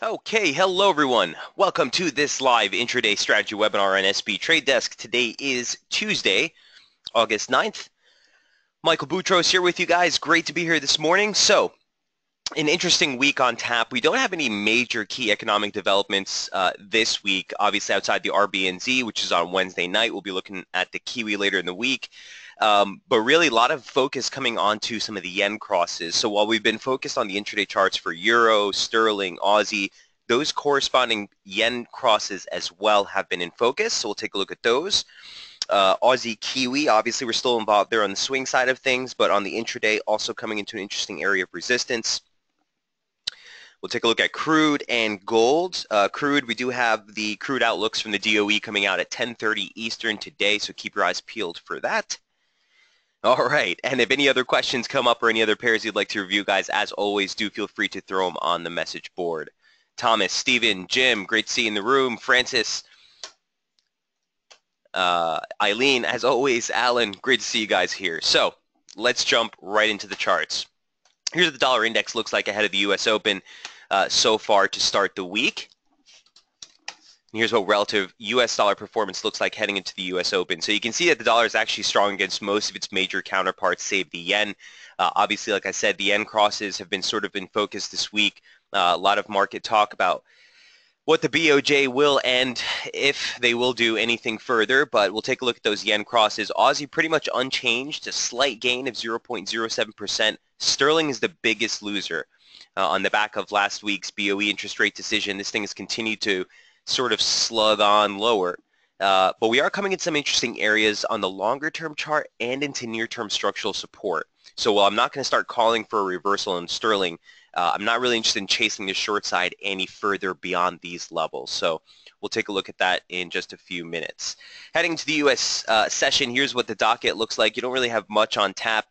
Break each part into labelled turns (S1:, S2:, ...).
S1: Okay, hello everyone. Welcome to this live intraday strategy webinar on SB Trade Desk. Today is Tuesday, August 9th. Michael Boutros here with you guys. Great to be here this morning. So, an interesting week on tap. We don't have any major key economic developments this week, obviously outside the RBNZ, which is on Wednesday night. We'll be looking at the Kiwi later in the week. But really a lot of focus coming onto some of the yen crosses. So while we've been focused on the intraday charts for Euro, Sterling, Aussie, those corresponding yen crosses as well have been in focus. So we'll take a look at those. Aussie Kiwi, obviously we're still involved there on the swing side of things, but on the intraday also coming into an interesting area of resistance. We'll take a look at crude and gold. Crude, we do have the crude outlooks from the DOE coming out at 10:30 Eastern today, so keep your eyes peeled for that. All right, and if any other questions come up or any other pairs you'd like to review, guys, as always, do feel free to throw them on the message board. Thomas, Steven, Jim, great to see you in the room. Francis, Eileen, as always, Alan, great to see you guys here. So let's jump right into the charts. Here's what the dollar index looks like ahead of the U.S. Open so far to start the week. And here's what relative U.S. dollar performance looks like heading into the U.S. Open. So you can see that the dollar is actually strong against most of its major counterparts, save the yen. Obviously, like I said, the yen crosses have been sort of in focus this week. A lot of market talk about what the BOJ will and if they will do anything further, but we'll take a look at those yen crosses. Aussie pretty much unchanged, a slight gain of 0.07%. Sterling is the biggest loser. On the back of last week's BOE interest rate decision, this thing has continued to sort of slug on lower. But we are coming in some interesting areas on the longer term chart and into near term structural support. So while I'm not going to start calling for a reversal in sterling, I'm not really interested in chasing the short side any further beyond these levels. So we'll take a look at that in just a few minutes. Heading to the U.S. Session, here's what the docket looks like. You don't really have much on tap,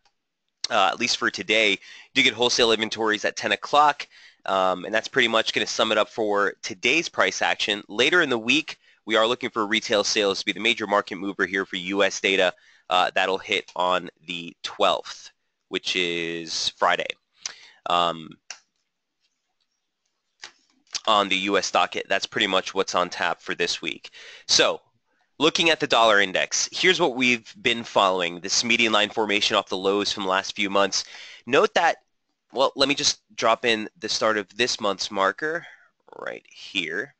S1: at least for today. You do get wholesale inventories at 10 o'clock. And that's pretty much going to sum it up for today's price action. Later in the week, we are looking for retail sales to be the major market mover here for U.S. data. That'll hit on the 12th, which is Friday. On the U.S. docket, that's pretty much what's on tap for this week. So looking at the dollar index, here's what we've been following, this median line formation off the lows from the last few months. Note that, well, let me just drop in the start of this month's marker right here.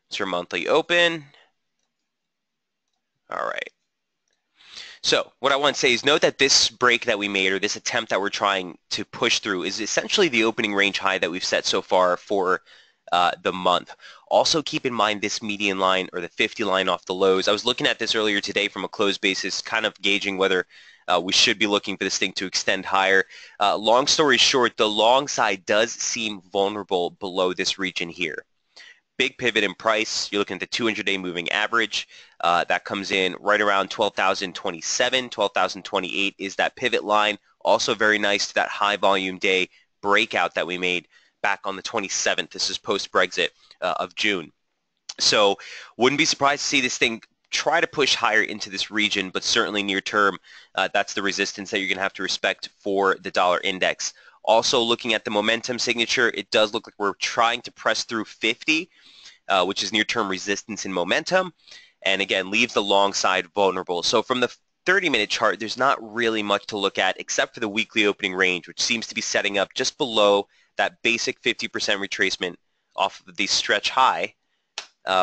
S1: It's your monthly open. All right. So what I want to say is note that this break that we made, or this attempt that we're trying to push through, is essentially the opening range high that we've set so far for the month. Also keep in mind this median line, or the 50 line off the lows. I was looking at this earlier today from a close basis, kind of gauging whether we should be looking for this thing to extend higher. Long story short, the long side does seem vulnerable below this region here. Big pivot in price. You're looking at the 200-day moving average. That comes in right around 12,027. 12,028 is that pivot line. Also very nice to that high volume day breakout that we made back on the 27th. This is post-Brexit of June. So wouldn't be surprised to see this thing try to push higher into this region, but certainly near term, that's the resistance that you're going to have to respect for the dollar index. Also looking at the momentum signature, it does look like we're trying to press through 50, which is near-term resistance in momentum, and again, leaves the long side vulnerable. So from the 30-minute chart, there's not really much to look at except for the weekly opening range, which seems to be setting up just below that basic 50% retracement off of the stretch high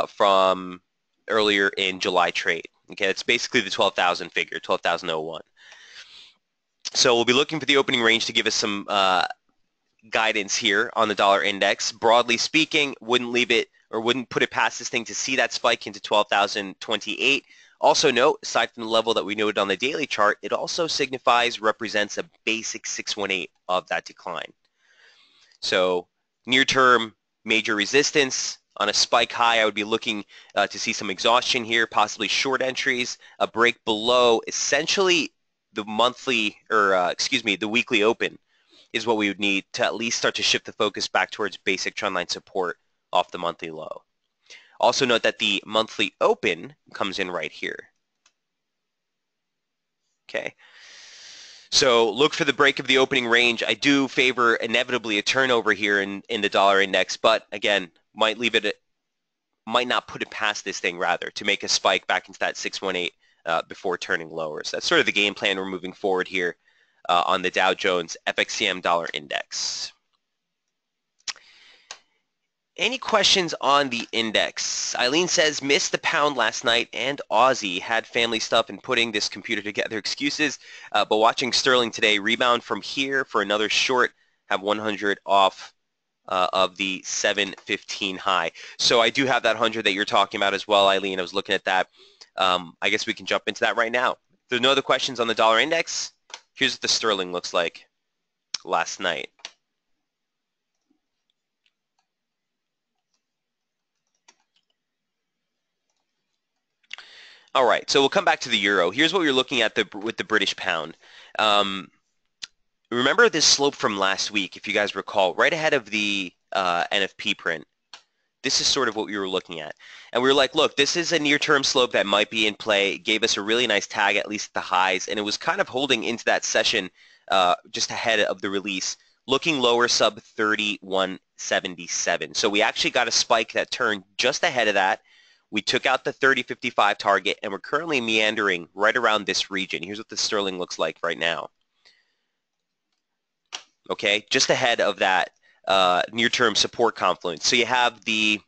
S1: from earlier in July trade. Okay, it's basically the 12,000 figure, 12,001. So we'll be looking for the opening range to give us some guidance here on the dollar index. Broadly speaking, wouldn't leave it or wouldn't put it past this thing to see that spike into 12,028. Also note, aside from the level that we noted on the daily chart, it also represents a basic 618 of that decline. So near term major resistance. On a spike high, I would be looking to see some exhaustion here, possibly short entries, a break below essentially the monthly, or the weekly open is what we would need to at least start to shift the focus back towards basic trendline support off the monthly low. Also note that the monthly open comes in right here. Okay. So look for the break of the opening range. I do favor inevitably a turnover here in the dollar index, but again, might not put it past this thing rather to make a spike back into that 618 before turning lower. So that's sort of the game plan we're moving forward here on the Dow Jones FXCM dollar index. Any questions on the index? Eileen says, missed the pound last night and Aussie. Had family stuff and putting this computer together. Excuses. But watching sterling today, rebound from here for another short. Have 100 off of the 715 high. So I do have that 100 that you're talking about as well, Eileen. I was looking at that. I guess we can jump into that right now. If there's no other questions on the dollar index, here's what the sterling looks like last night. All right, so we'll come back to the euro. Here's what we're looking at with the British pound. Remember this slope from last week, if you guys recall, right ahead of the NFP print. This is sort of what we were looking at. And we were like, look, this is a near-term slope that might be in play. It gave us a really nice tag, at least at the highs, and it was kind of holding into that session just ahead of the release, looking lower sub 31.77. So we actually got a spike that turned just ahead of that. We took out the 30.55 target, and we're currently meandering right around this region. Here's what the sterling looks like right now. Okay, just ahead of that near-term support confluence. So you have the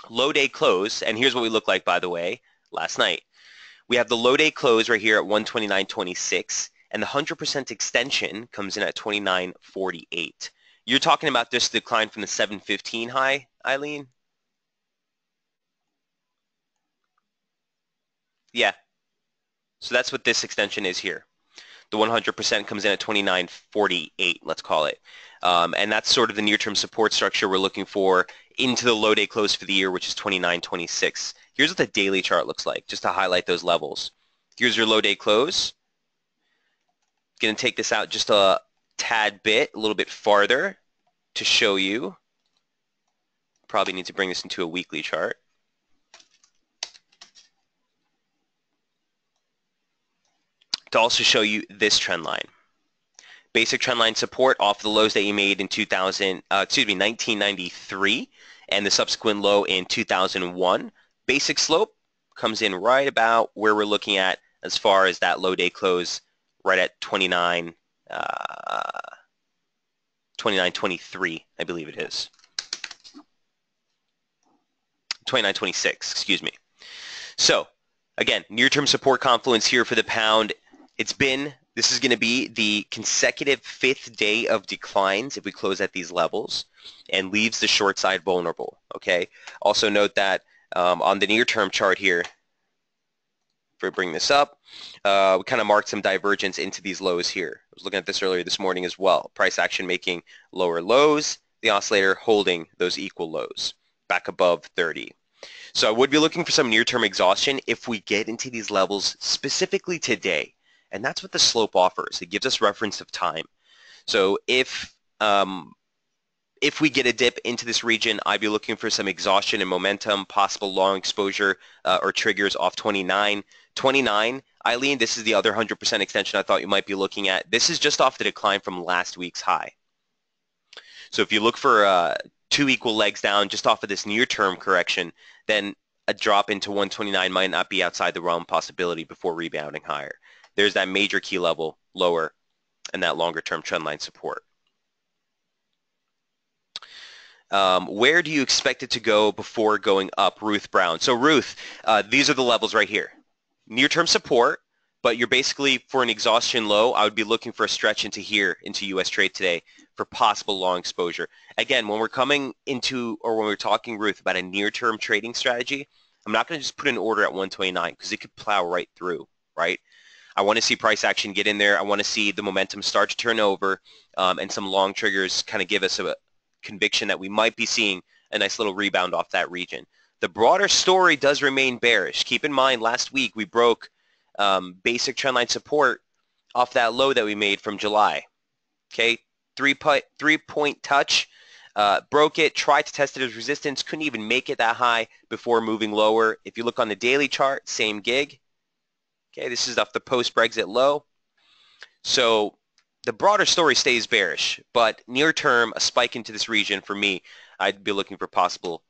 S1: low day close, and here's what we look like, by the way, last night. We have the low day close right here at 129.26, and the 100% extension comes in at 29.48. You're talking about this decline from the 715 high, Eileen? Yeah. So that's what this extension is here. The 100% comes in at 29.48, let's call it. And that's sort of the near-term support structure we're looking for into the low day close for the year, which is 29.26. Here's what the daily chart looks like, just to highlight those levels. Here's your low day close. Going to take this out just a tad bit, a little bit farther to show you. Probably need to bring this into a weekly chart. To also show you this trend line. Basic trend line support off the lows that you made in 1993 and the subsequent low in 2001. Basic slope comes in right about where we're looking at as far as that low day close, right at 29.23, I believe it is. 29.26, excuse me. So again, near-term support confluence here for the pound. This is going to be the consecutive 5th day of declines if we close at these levels and leaves the short side vulnerable, okay? Also note that on the near-term chart here, if we bring this up, we kind of marked some divergence into these lows here. I was looking at this earlier this morning as well. Price action making lower lows, the oscillator holding those equal lows back above 30. So I would be looking for some near-term exhaustion if we get into these levels specifically today. And that's what the slope offers. It gives us reference of time. So if we get a dip into this region, I'd be looking for some exhaustion and momentum, possible long exposure or triggers off 29. 29, Eileen, this is the other 100% extension I thought you might be looking at. This is just off the decline from last week's high. So if you look for 2 equal legs down just off of this near-term correction, then a drop into 129 might not be outside the realm of possibility before rebounding higher. There's that major key level lower and that longer-term trendline support. Where do you expect it to go before going up, Ruth Brown? So Ruth, these are the levels right here. Near-term support, but you're basically for an exhaustion low, I would be looking for a stretch into here, into U.S. trade today for possible long exposure. Again, when we're coming into, or when we're talking, Ruth, about a near-term trading strategy, I'm not going to just put an order at 129 because it could plow right through, right? I want to see price action get in there. I want to see the momentum start to turn over and some long triggers kind of give us a conviction that we might be seeing a nice little rebound off that region. The broader story does remain bearish. Keep in mind, last week we broke basic trendline support off that low that we made from July. Okay, three-point touch, broke it, tried to test it as resistance, couldn't even make it that high before moving lower. If you look on the daily chart, same gig. Okay, this is off the post-Brexit low. So the broader story stays bearish, but near term, a spike into this region for me, I'd be looking for possible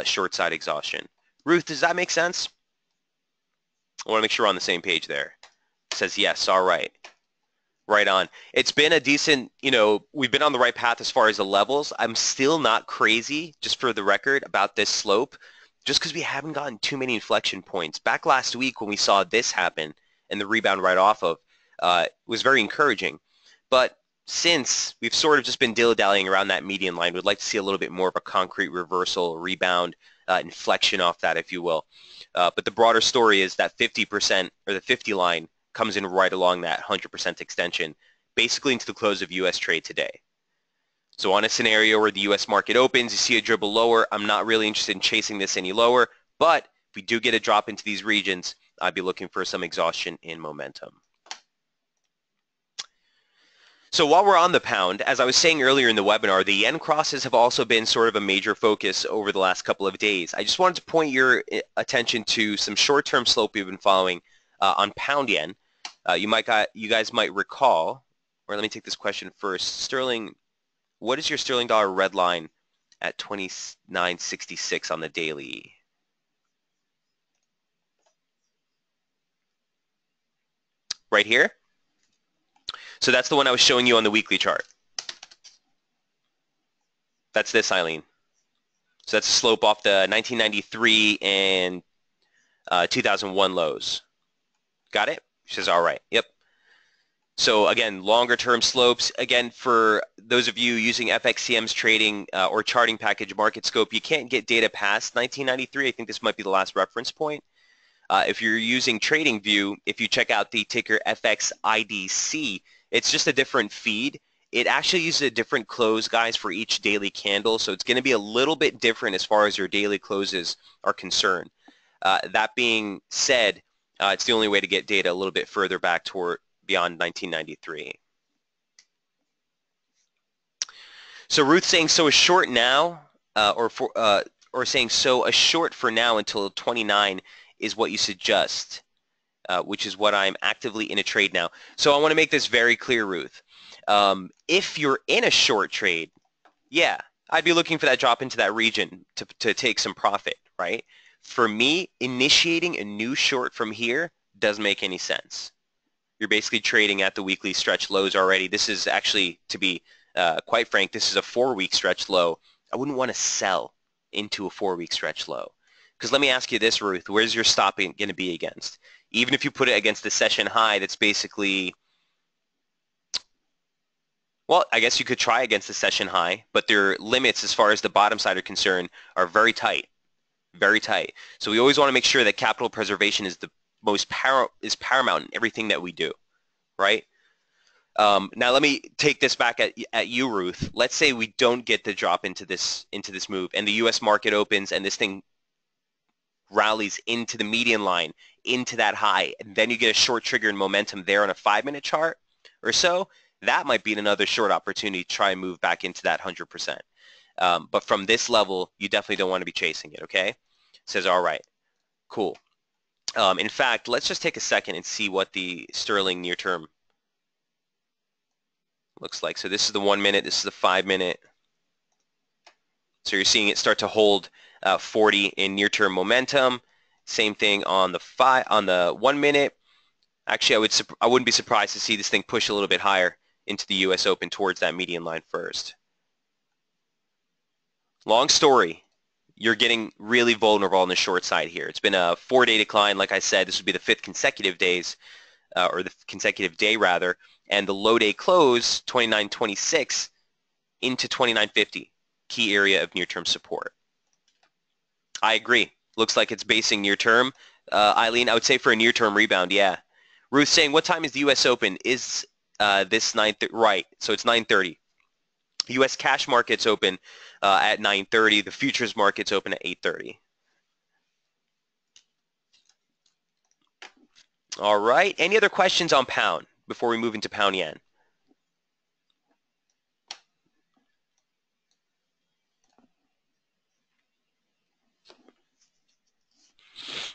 S1: short side exhaustion. Ruth, does that make sense? I want to make sure we're on the same page there. It says yes. All right. Right on. It's been a decent, we've been on the right path as far as the levels. I'm still not crazy, just for the record, about this slope, just because we haven't gotten too many inflection points. Back last week when we saw this happen and the rebound right off of, was very encouraging. But since we've sort of just been dilly-dallying around that median line, we'd like to see a little bit more of a concrete reversal, rebound, inflection off that, if you will. But the broader story is that 50% or the 50 line comes in right along that 100% extension, basically into the close of U.S. trade today. So on a scenario where the U.S. market opens, you see a dribble lower, I'm not really interested in chasing this any lower, but if we do get a drop into these regions, I'd be looking for some exhaustion in momentum. So while we're on the pound, as I was saying earlier in the webinar, the yen crosses have also been sort of a major focus over the last couple of days. I just wanted to point your attention to some short-term slope we've been following on pound yen. You guys might recall, or let me take this question first. Sterling, what is your sterling dollar red line at 29.66 on the daily? Right here? So that's the one I was showing you on the weekly chart. That's this, Eileen. So that's a slope off the 1993 and 2001 lows. Got it? She says, all right. Yep. So again, longer term slopes. Again, for those of you using FXCM's trading or charting package MarketScope, you can't get data past 1993. I think this might be the last reference point. If you're using TradingView, if you check out the ticker FXIDC, it's just a different feed. It actually uses a different close, guys, for each daily candle. So it's going to be a little bit different as far as your daily closes are concerned. That being said, it's the only way to get data a little bit further back toward beyond 1993. So Ruth saying so a short now, or saying so a short for now until 29 is what you suggest, which is what I'm actively in a trade now. So I want to make this very clear, Ruth. If you're in a short trade, yeah, I'd be looking for that drop into that region to take some profit, right? For me, initiating a new short from here doesn't make any sense. You're basically trading at the weekly stretch lows already. This is actually, to be quite frank, this is a 4-week stretch low. I wouldn't want to sell into a 4-week stretch low. Because let me ask you this, Ruth, where's your stop going to be against? Even if you put it against the session high, that's basically, well, I guess you could try against the session high, but their limits as far as the bottom side are concerned are very tight, very tight. So we always want to make sure that capital preservation is the most paramount in everything that we do, right? Now let me take this back at you, Ruth. Let's say we don't get the drop into this move, and the U.S. market opens, and this thing rallies into the median line, into that high, and then you get a short trigger and momentum there on a 5-minute chart or so. That might be another short opportunity to try and move back into that 100%. But from this level, you definitely don't want to be chasing it, okay? Says, all right, cool. In fact, let's just take a second and see what the sterling near term looks like. So this is the 1 minute, this is the 5-minute. So you're seeing it start to hold 40 in near-term momentum. Same thing on the 1 minute. Actually, I wouldn't be surprised to see this thing push a little bit higher into the U.S. Open towards that median line first. Long story. You're getting really vulnerable on the short side here. It's been a 4-day decline. Like I said, this would be the 5th consecutive days, or the consecutive day rather, and the low day close 29.26 into 29.50, key area of near-term support. I agree. Looks like it's basing near-term. Eileen, I would say for a near-term rebound, yeah. Ruth saying, what time is the U.S. Open? Is this 9:30? Right, so it's 9:30. U.S. cash markets open at 9:30. The futures markets open at 8:30. All right. Any other questions on pound before we move into pound yen?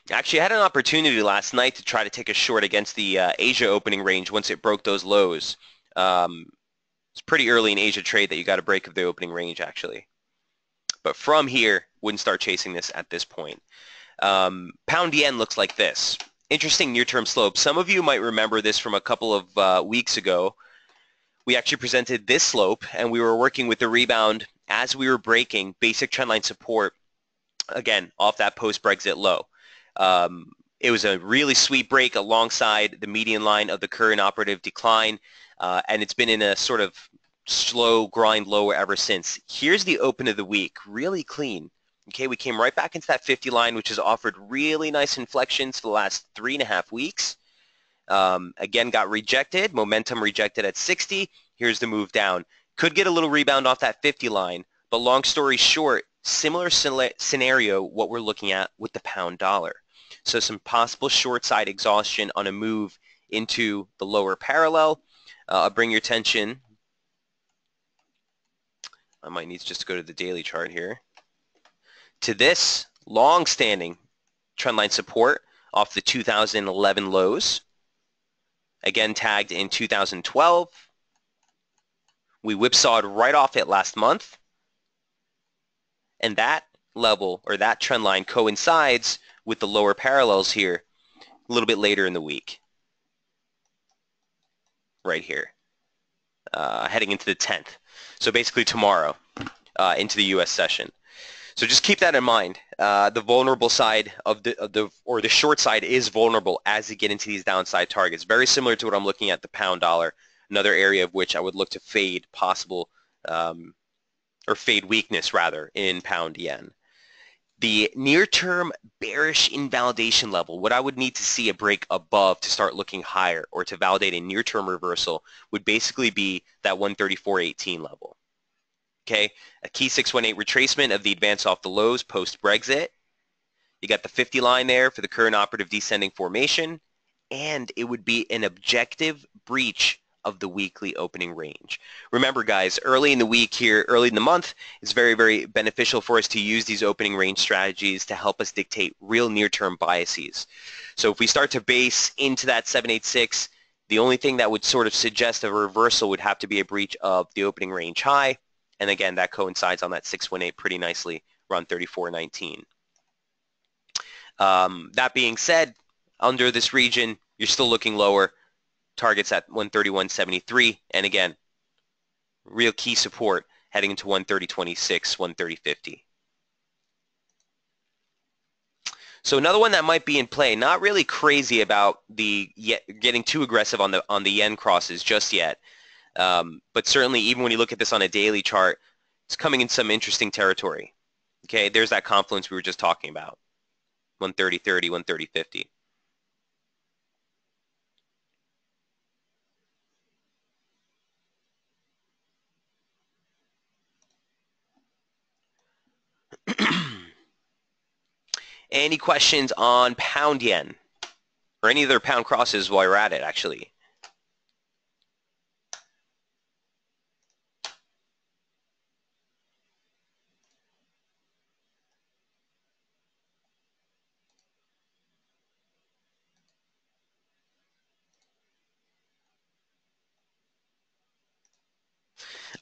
S1: Actually, I had an opportunity last night to try to take a short against the Asia opening range once it broke those lows. It's pretty early in Asia trade that you got a break of the opening range, actually. But from here, wouldn't start chasing this at this point. Pound yen looks like this. Interesting near-term slope. Some of you might remember this from a couple of weeks ago. We actually presented this slope, and we were working with the rebound as we were breaking basic trendline support, again, off that post-Brexit low. It was a really sweet break alongside the median line of the current operative decline, and it's been in a sort of slow grind lower ever since. Here's the open of the week, really clean. Okay, we came right back into that 50 line, which has offered really nice inflections for the last 3.5 weeks. Again, got rejected, momentum rejected at 60. Here's the move down. Could get a little rebound off that 50 line, but long story short, similar scenario what we're looking at with the pound dollar. So some possible short side exhaustion on a move into the lower parallel. I'll bring your attention. I might need to just go to the daily chart here. To this long-standing trendline support off the 2011 lows. Again, tagged in 2012. We whipsawed right off it last month. And that level, or that trend line, coincides with the lower parallels here a little bit later in the week. Right here. Heading into the 10th. So basically tomorrow into the U.S. session. So just keep that in mind. The vulnerable side of the short side is vulnerable as you get into these downside targets. Very similar to what I'm looking at the pound dollar, another area of which I would look to fade possible or fade weakness rather in pound yen. The near-term bearish invalidation level, what I would need to see a break above to start looking higher or to validate a near-term reversal would basically be that 134.18 level. Okay, a key 618 retracement of the advance off the lows post-Brexit. You got the 50 line there for the current operative descending formation, and it would be an objective breach of the weekly opening range. Remember, guys, early in the week here, early in the month, it's very, very beneficial for us to use these opening range strategies to help us dictate real near-term biases. So if we start to base into that 786, the only thing that would sort of suggest a reversal would have to be a breach of the opening range high. And again, that coincides on that 618 pretty nicely, around 34.19. That being said, under this region, you're still looking lower. Targets at 131.73. And again, real key support heading into 130.26, 130.50. So another one that might be in play, not really crazy about the getting too aggressive on the yen crosses just yet. But certainly, even when you look at this on a daily chart, it's coming in some interesting territory. Okay, there's that confluence we were just talking about, 130.30, 130.50. Any questions on pound yen or any other pound crosses while you're at it, actually?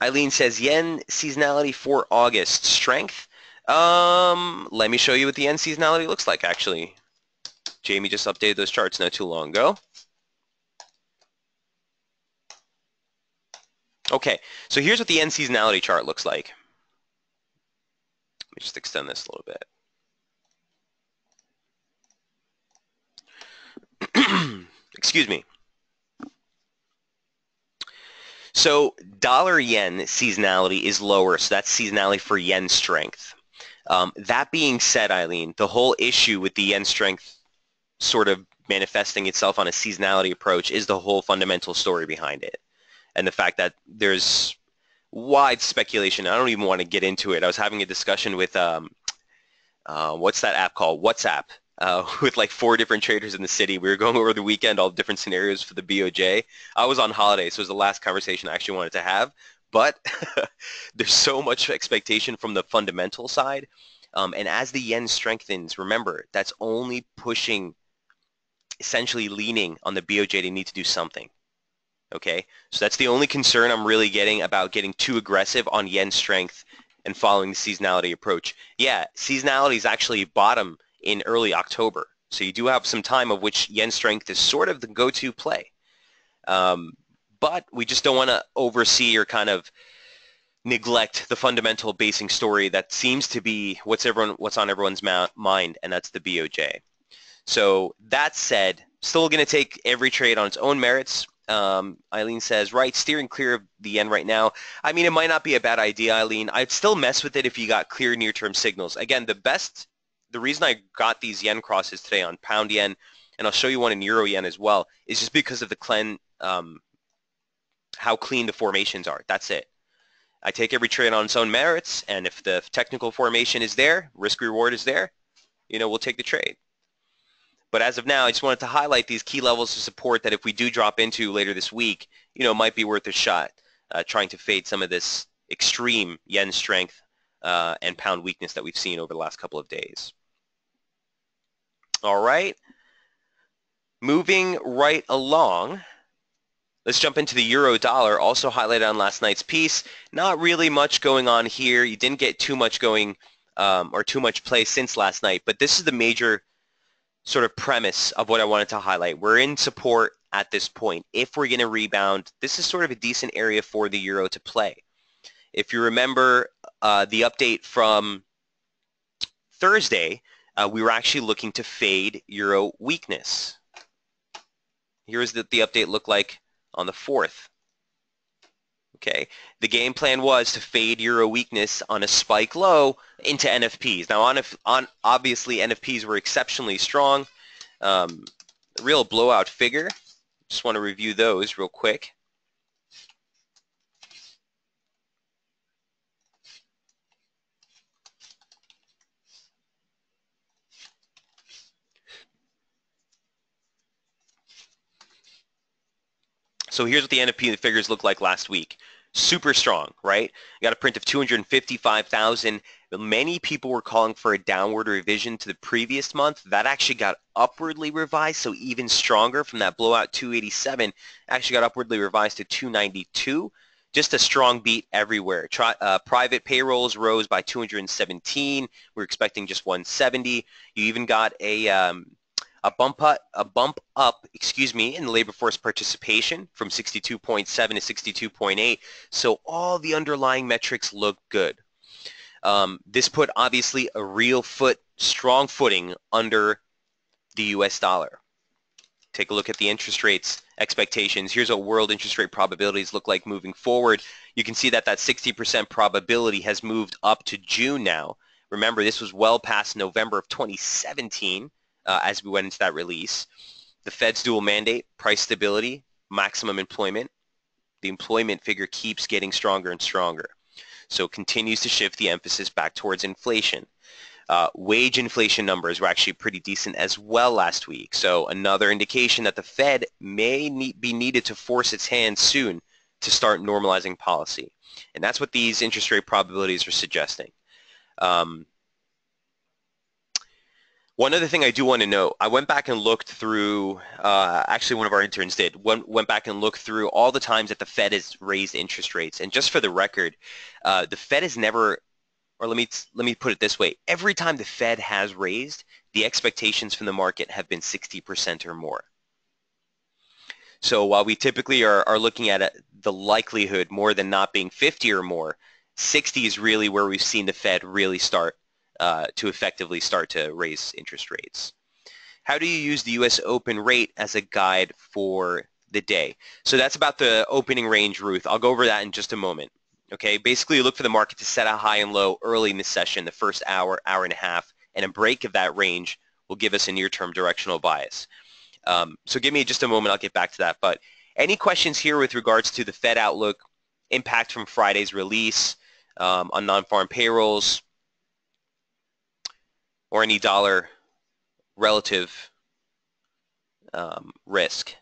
S1: Eileen says, yen seasonality for August. Strength? Let me show you what the yen seasonality looks like, actually. Jamie just updated those charts not too long ago. Okay, so here's what the yen seasonality chart looks like. Let me just extend this a little bit. Excuse me. So dollar yen seasonality is lower, so that's seasonality for yen strength. That being said, Eileen, the whole issue with the yen strength sort of manifesting itself on a seasonality approach is the whole fundamental story behind it. And the fact that there's wide speculation. I don't even want to get into it. I was having a discussion with, what's that app called? WhatsApp. With like 4 different traders in the city. We were going over the weekend, all different scenarios for the BOJ. I was on holiday, so it was the last conversation I actually wanted to have. But there's so much expectation from the fundamental side And as the yen strengthens, remember, that's only pushing, essentially leaning on the BOJ to need to do something. Okay, so that's the only concern I'm really getting about getting too aggressive on yen strength and following the seasonality approach. Yeah, seasonality is actually bottom in early October, so you do have some time of which yen strength is sort of the go-to play. But we just don't want to oversee or kind of neglect the fundamental basing story that seems to be what's on everyone's mind, and that's the BOJ. So that said, still going to take every trade on its own merits. Eileen says, right, steering clear of the yen right now. I mean, it might not be a bad idea, Eileen. I'd still mess with it if you got clear near-term signals. Again, the reason I got these yen crosses today on pound yen, and I'll show you one in euro yen as well, is just because of the how clean the formations are. That's it. I take every trade on its own merits, and if the technical formation is there, risk-reward is there, we'll take the trade. But as of now, I just wanted to highlight these key levels of support that if we do drop into later this week, might be worth a shot, trying to fade some of this extreme yen strength and pound weakness that we've seen over the last couple of days. All right. Moving right along, let's jump into the euro dollar, also highlighted on last night's piece. Not really much going on here. You didn't get too much going or too much play since last night, but this is the major sort of premise of what I wanted to highlight. We're in support at this point. If we're going to rebound, this is sort of a decent area for the euro to play. If you remember the update from Thursday, we were actually looking to fade euro weakness. Here's what the update looked like on the 4th. Okay, the game plan was to fade euro weakness on a spike low into NFPs. Now, obviously, NFPs were exceptionally strong. Real blowout figure. Just want to review those real quick. So here's what the NFP figures looked like last week. Super strong, right? You got a print of 255,000. Many people were calling for a downward revision to the previous month. That actually got upwardly revised, so even stronger from that blowout 287. Actually got upwardly revised to 292. Just a strong beat everywhere. Private payrolls rose by 217. We're expecting just 170. You even got a bump up, in labor force participation from 62.7 to 62.8. So all the underlying metrics look good. This put obviously a real strong footing under the U.S. dollar. Take a look at the interest rates expectations. Here's what world interest rate probabilities look like moving forward. You can see that 60% probability has moved up to June now. Remember, this was well past November of 2017 as we went into that release. The Fed's dual mandate, price stability, maximum employment. The employment figure keeps getting stronger and stronger. So it continues to shift the emphasis back towards inflation. Wage inflation numbers were actually pretty decent as well last week. So another indication that the Fed may be needed to force its hand soon to start normalizing policy. And that's what these interest rate probabilities are suggesting. One other thing I do want to note, I went back and looked through, actually one of our interns did, went back and looked through all the times that the Fed has raised interest rates. And just for the record, the Fed has never, or let me put it this way, every time the Fed has raised, the expectations from the market have been 60% or more. So while we typically are looking at the likelihood more than not being 50 or more, 60 is really where we've seen the Fed really start to effectively start to raise interest rates. How do you use the U.S. open rate as a guide for the day? So that's about the opening range, Ruth. I'll go over that in just a moment. Okay, basically you look for the market to set a high and low early in the session, the first hour, hour and a half, and a break of that range will give us a near-term directional bias. So give me just a moment, I'll get back to that. But any questions here with regards to the Fed outlook, impact from Friday's release on non-farm payrolls, or any dollar relative risk?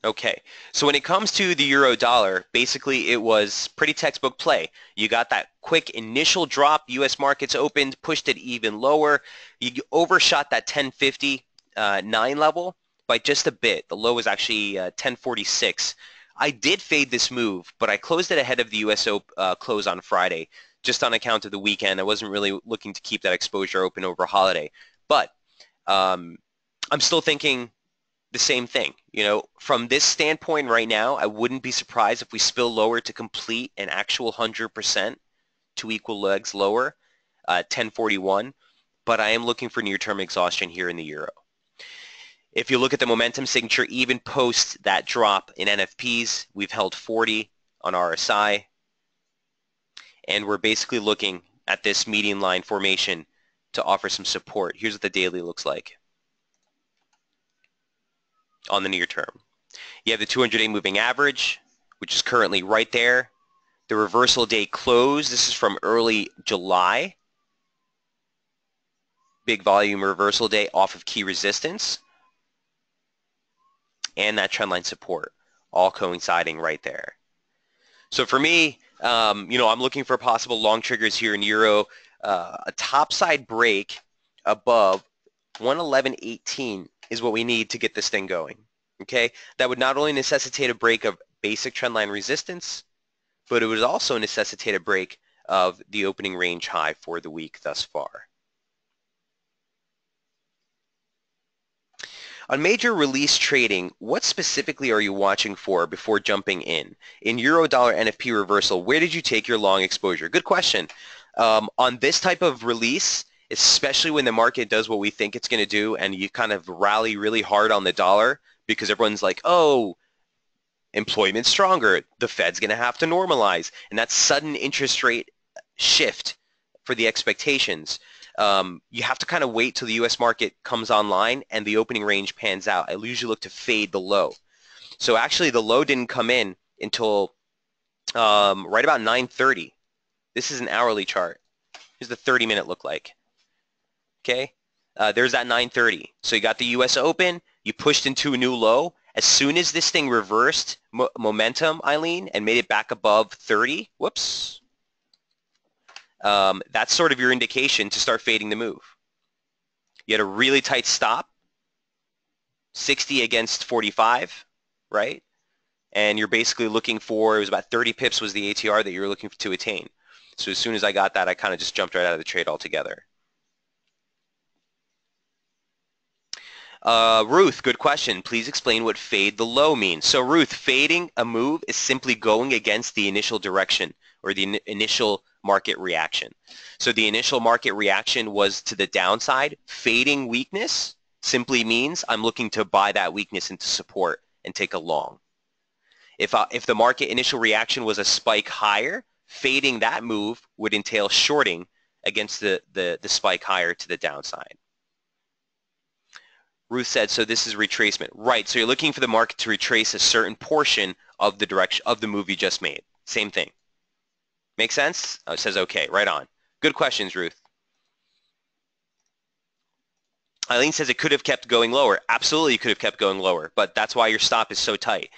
S1: Okay, so when it comes to the euro dollar, basically it was pretty textbook play. You got that quick initial drop, U.S. markets opened, pushed it even lower. You overshot that 1059 level by just a bit. The low was actually 1046. I did fade this move, but I closed it ahead of the U.S. close on Friday, just on account of the weekend. I wasn't really looking to keep that exposure open over holiday. But I'm still thinking the same thing. You know, from this standpoint right now, I wouldn't be surprised if we spill lower to complete an actual 100% to equal legs lower, 1041. But I am looking for near-term exhaustion here in the euro. If you look at the momentum signature, even post that drop in NFPs, we've held 40 on RSI. And we're basically looking at this median line formation to offer some support. Here's what the daily looks like on the near term. You have the 200-day moving average, which is currently right there. The reversal day close, this is from early July. Big volume reversal day off of key resistance. And that trendline support, all coinciding right there. So for me, you know, I'm looking for possible long triggers here in euro. A topside break above 111.18 is what we need to get this thing going. Okay, that would not only necessitate a break of basic trendline resistance, but it would also necessitate a break of the opening range high for the week thus far. On major release trading, what specifically are you watching for before jumping in? In euro dollar NFP reversal, where did you take your long exposure? Good question. On this type of release, especially when the market does what we think it's going to do and you kind of rally really hard on the dollar because everyone's like, oh, employment's stronger, the Fed's going to have to normalize, and that sudden interest rate shift for the expectations. You have to kind of wait till the U.S. market comes online and the opening range pans out. I usually look to fade the low. So actually the low didn't come in until right about 9:30. This is an hourly chart. Here's the 30-minute look like. Okay, there's that 9:30. So you got the U.S. open, you pushed into a new low. As soon as this thing reversed momentum, Eileen, and made it back above 30, whoops, that's sort of your indication to start fading the move. You had a really tight stop, 60 against 45, right? And you're basically looking for, it was about 30 pips was the ATR that you're looking to attain. So as soon as I got that, I kind of just jumped right out of the trade altogether. Ruth, good question. Please explain what fade the low means. So Ruth, fading a move is simply going against the initial direction or the initial market reaction. So the initial market reaction was to the downside. Fading weakness simply means I'm looking to buy that weakness into support and take a long. If the market initial reaction was a spike higher, fading that move would entail shorting against the spike higher to the downside. Ruth said, so this is retracement. Right, so you're looking for the market to retrace a certain portion of the direction of the move you just made. Same thing. Make sense? Oh, it says okay, right on. Good questions, Ruth. Eileen says it could have kept going lower. Absolutely, it could have kept going lower, but that's why your stop is so tight.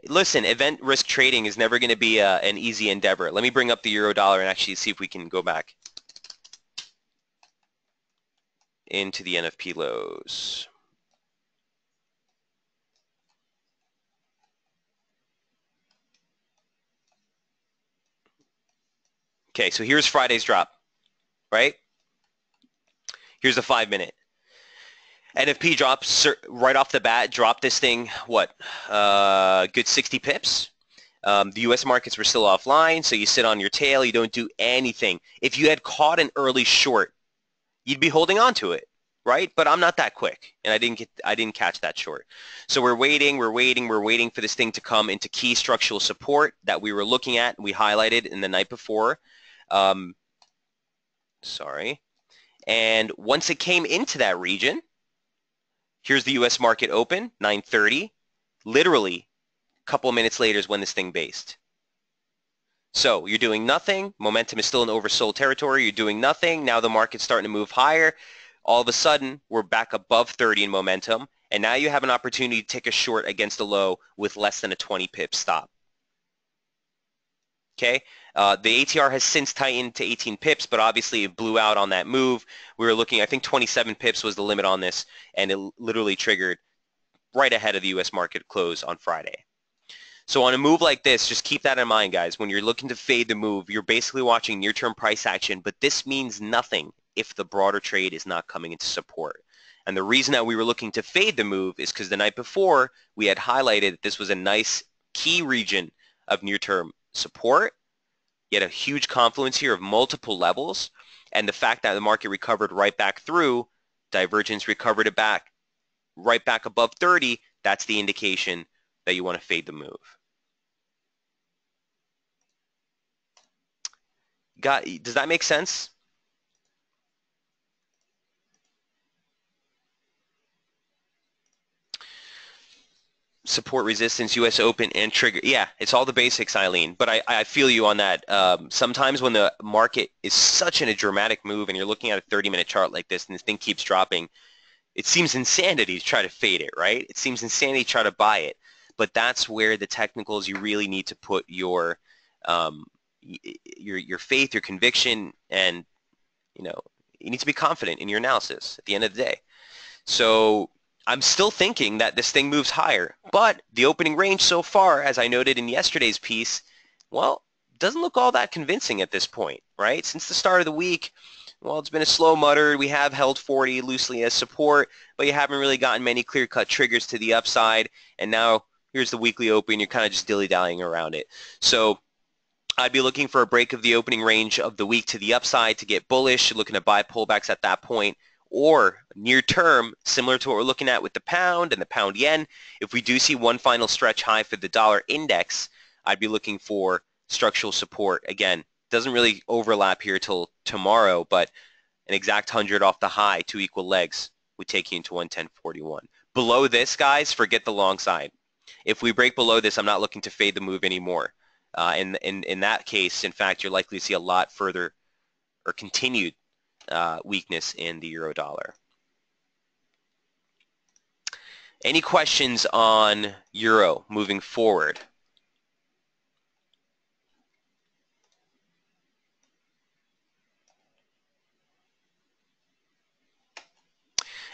S1: Listen, event risk trading is never going to be an easy endeavor. Let me bring up the euro dollar and actually see if we can go back into the NFP lows. Okay, so here's Friday's drop, right? Here's the 5-minute. NFP drops right off the bat, dropped this thing, what, good 60 pips. The U.S. markets were still offline, so you sit on your tail, you don't do anything. If you had caught an early short, you'd be holding on to it, right? But I'm not that quick, and I didn't catch that short. So we're waiting for this thing to come into key structural support that we were looking at, we highlighted in the night before. Sorry. And once it came into that region, here's the U.S. market open, 9:30. Literally, a couple of minutes later is when this thing based. So you're doing nothing. Momentum is still in oversold territory. You're doing nothing. Now the market's starting to move higher. All of a sudden, we're back above 30 in momentum. And now you have an opportunity to take a short against a low with less than a 20 pip stop. Okay, the ATR has since tightened to 18 pips, but obviously it blew out on that move. We were looking, I think 27 pips was the limit on this, and it literally triggered right ahead of the U.S. market close on Friday. So on a move like this, just keep that in mind, guys. When you're looking to fade the move, you're basically watching near-term price action, but this means nothing if the broader trade is not coming into support. And the reason that we were looking to fade the move is because the night before, we had highlighted that this was a nice key region of near-term support. You had a huge confluence here of multiple levels, and the fact that the market recovered right back through, divergence recovered it back, right back above 30, that's the indication that you want to fade the move. Does that make sense? Support, resistance, U.S. Open, and trigger. Yeah, it's all the basics, Eileen. But I feel you on that. Sometimes when the market is such in a dramatic move and you're looking at a 30-minute chart like this and this thing keeps dropping, it seems insanity to try to fade it, right? It seems insanity to try to buy it. But that's where the technicals, you really need to put your faith, your conviction, and you need to be confident in your analysis at the end of the day. So I'm still thinking that this thing moves higher, but the opening range so far, as I noted in yesterday's piece, well, doesn't look all that convincing at this point, right? Since the start of the week, well, it's been a slow mutter. We have held 40 loosely as support, but you haven't really gotten many clear-cut triggers to the upside, and now here's the weekly open. You're kind of just dilly-dallying around it. So I'd be looking for a break of the opening range of the week to the upside to get bullish, looking to buy pullbacks at that point, or near term, similar to what we're looking at with the pound and the pound yen. If we do see one final stretch high for the dollar index, I'd be looking for structural support. Again, doesn't really overlap here till tomorrow, but an exact 100 off the high, 2 equal legs, would take you into 110.41. Below this, guys, forget the long side. If we break below this, I'm not looking to fade the move anymore. In that case, in fact, you're likely to see a lot further or continued weakness in the euro dollar. Any questions on euro moving forward?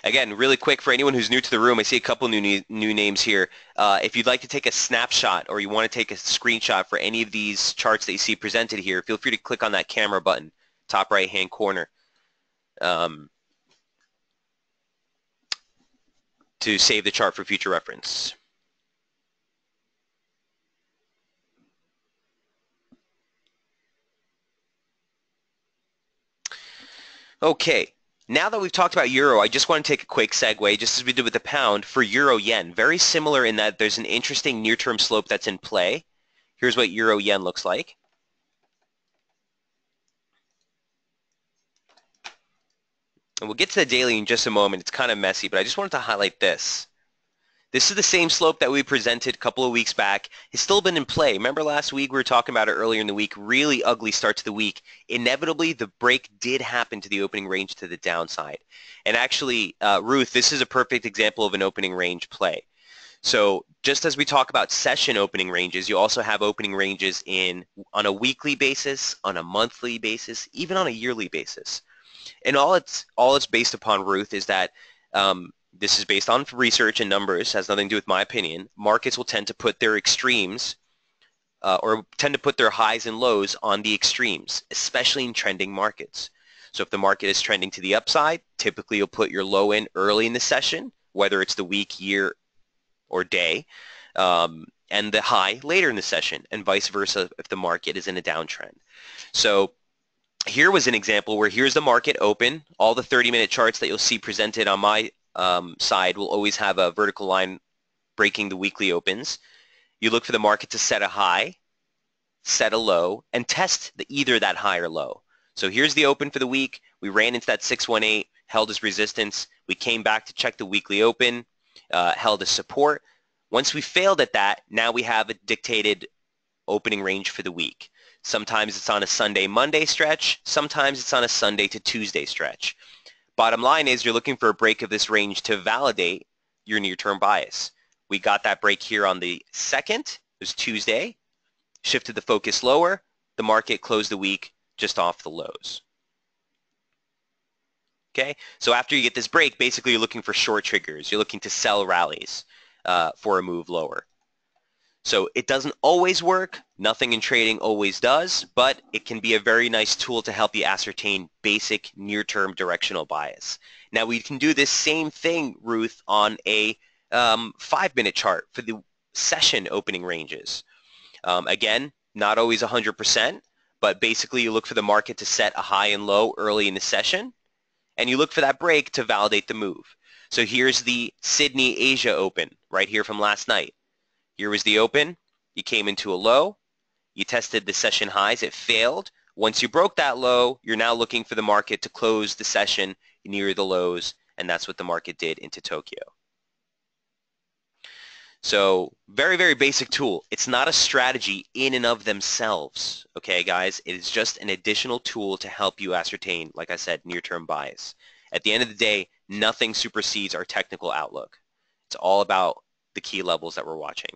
S1: Again, really quick for anyone who's new to the room, I see a couple new names here. If you'd like to take a snapshot or you want to take a screenshot for any of these charts that you see presented here, feel free to click on that camera button, top right-hand corner, to save the chart for future reference. Okay. Now that we've talked about euro, I just want to take a quick segue, just as we did with the pound, for euro yen. Very similar in that there's an interesting near-term slope that's in play. Here's what euro yen looks like. And we'll get to the daily in just a moment. It's kind of messy, but I just wanted to highlight this. This is the same slope that we presented a couple of weeks back. It's still been in play. Remember last week we were talking about it earlier in the week, really ugly start to the week. Inevitably, the break did happen to the opening range to the downside. And actually, Ruth, this is a perfect example of an opening range play. So just as we talk about session opening ranges, you also have opening ranges on a weekly basis, on a monthly basis, even on a yearly basis. And all it's based upon, Ruth, is that this is based on research and numbers, has nothing to do with my opinion. Markets will tend to put their extremes or tend to put their highs and lows on the extremes, especially in trending markets. So if the market is trending to the upside, typically you'll put your low in early in the session, whether it's the week, year, or day, and the high later in the session, and vice versa if the market is in a downtrend. So here was an example where here's the market open. All the 30-minute charts that you'll see presented on my side will always have a vertical line breaking the weekly opens. You look for the market to set a high, set a low, and test either that high or low. So here's the open for the week. We ran into that 618, held as resistance. We came back to check the weekly open, held as support. Once we failed at that, now we have a dictated opening range for the week. Sometimes it's on a Sunday-Monday stretch. Sometimes it's on a Sunday to Tuesday stretch. Bottom line is you're looking for a break of this range to validate your near-term bias. We got that break here on the 2nd. It was Tuesday. Shifted the focus lower. The market closed the week just off the lows. Okay, so after you get this break, basically you're looking for short triggers. You're looking to sell rallies for a move lower. So it doesn't always work. Nothing in trading always does, but it can be a very nice tool to help you ascertain basic near-term directional bias. Now we can do this same thing, Ruth, on a 5-minute chart for the session opening ranges. Again, not always 100%, but basically you look for the market to set a high and low early in the session, and you look for that break to validate the move. So here's the Sydney Asia Open right here from last night. Here was the open. You came into a low. You tested the session highs. It failed. Once you broke that low, you're now looking for the market to close the session near the lows, and that's what the market did into Tokyo. So very, very basic tool. It's not a strategy in and of themselves, okay, guys? It is just an additional tool to help you ascertain, like I said, near-term bias. At the end of the day, nothing supersedes our technical outlook. It's all about the key levels that we're watching.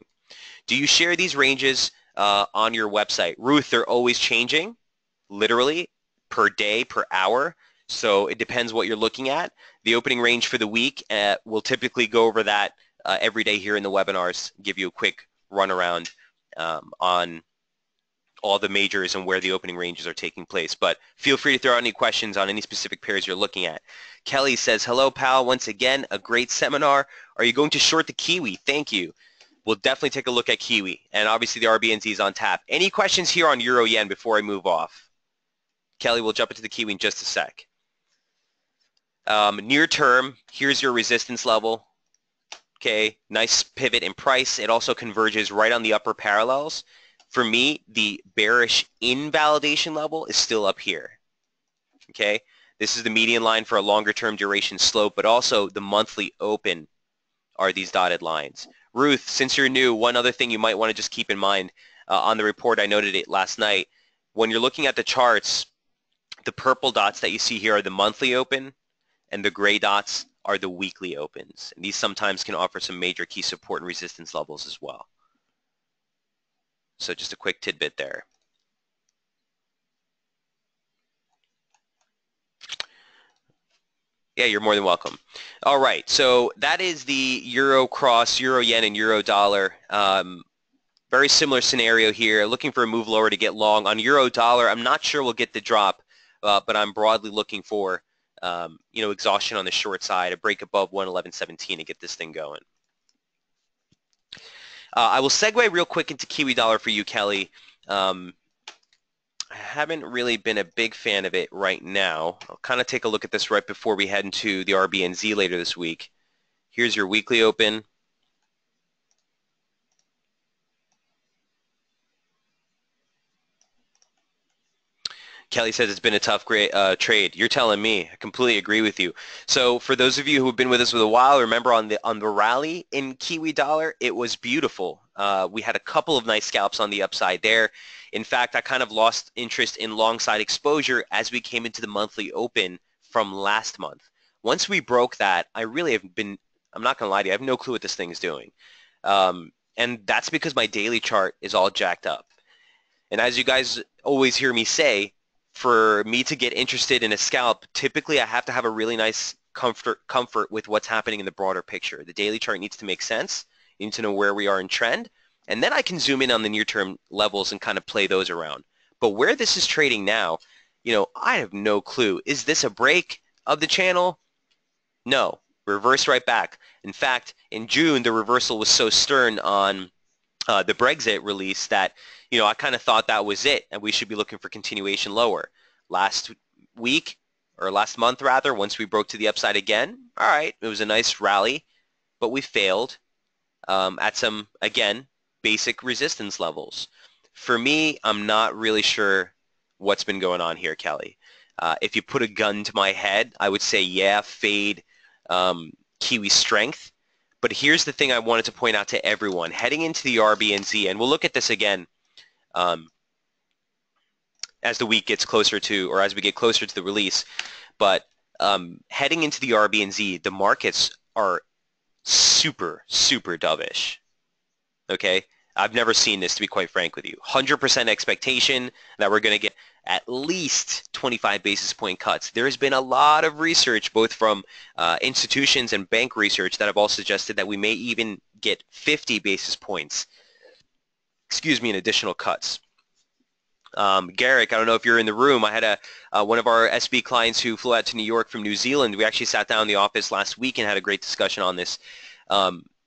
S1: Do you share these ranges on your website? Ruth, they're always changing, literally, per day, per hour. So it depends what you're looking at. The opening range for the week, we'll typically go over that every day here in the webinars, give you a quick runaround on all the majors and where the opening ranges are taking place. But feel free to throw out any questions on any specific pairs you're looking at. Kelly says, hello, pal. Once again, a great seminar. Are you going to short the Kiwi? Thank you. We'll definitely take a look at Kiwi. And obviously the RBNZ is on tap. Any questions here on Euro Yen before I move off? Kelly, we'll jump into the Kiwi in just a sec. Near term, here's your resistance level. Okay, nice pivot in price. It also converges right on the upper parallels. For me, the bearish invalidation level is still up here. Okay, this is the median line for a longer term duration slope, but also the monthly open are these dotted lines. Ruth, since you're new, one other thing you might want to just keep in mind on the report, I noted it last night. When you're looking at the charts, the purple dots that you see here are the monthly open, and the gray dots are the weekly opens. And these sometimes can offer some major key support and resistance levels as well. So just a quick tidbit there. Yeah, you're more than welcome. All right, so that is the Euro cross, Euro Yen, and Euro Dollar. Very similar scenario here. Looking for a move lower to get long. On Euro Dollar, I'm not sure we'll get the drop, but I'm broadly looking for exhaustion on the short side, a break above 111.17 to get this thing going. I will segue real quick into Kiwi Dollar for you, Kelly. I haven't really been a big fan of it right now. I'll kind of take a look at this right before we head into the RBNZ later this week. Here's your weekly open. Kelly says it's been a tough trade. You're telling me. I completely agree with you. So for those of you who have been with us for a while, remember on the rally in Kiwi Dollar, it was beautiful. We had a couple of nice scalps on the upside there. In fact, I kind of lost interest in long side exposure as we came into the monthly open from last month. Once we broke that, I really have been, I'm not going to lie to you, I have no clue what this thing is doing. And that's because my daily chart is all jacked up. And as you guys always hear me say, for me to get interested in a scalp, typically I have to have a really nice comfort with what's happening in the broader picture. The daily chart needs to make sense. You need to know where we are in trend. And then I can zoom in on the near-term levels and kind of play those around. But where this is trading now, I have no clue. Is this a break of the channel? No. Reverse right back. In fact, in June, the reversal was so stern on the Brexit release that I kind of thought that was it, and we should be looking for continuation lower. Last week, or last month rather, once we broke to the upside again, all right, it was a nice rally, but we failed at some, again, basic resistance levels. For me, I'm not really sure what's been going on here, Kelly. If you put a gun to my head, I would say, yeah, fade Kiwi strength. But here's the thing I wanted to point out to everyone. Heading into the RBNZ, and we'll look at this again as the week gets closer to, or as we get closer to the release, but heading into the RBNZ, the markets are super, super dovish. Okay? I've never seen this, to be quite frank with you. 100% expectation that we're going to get at least 25 basis point cuts. There's been a lot of research, both from institutions and bank research, that have all suggested that we may even get 50 basis points, excuse me, in additional cuts. Garrick, I don't know if you're in the room. I had one of our SB clients who flew out to New York from New Zealand. We actually sat down in the office last week and had a great discussion on this.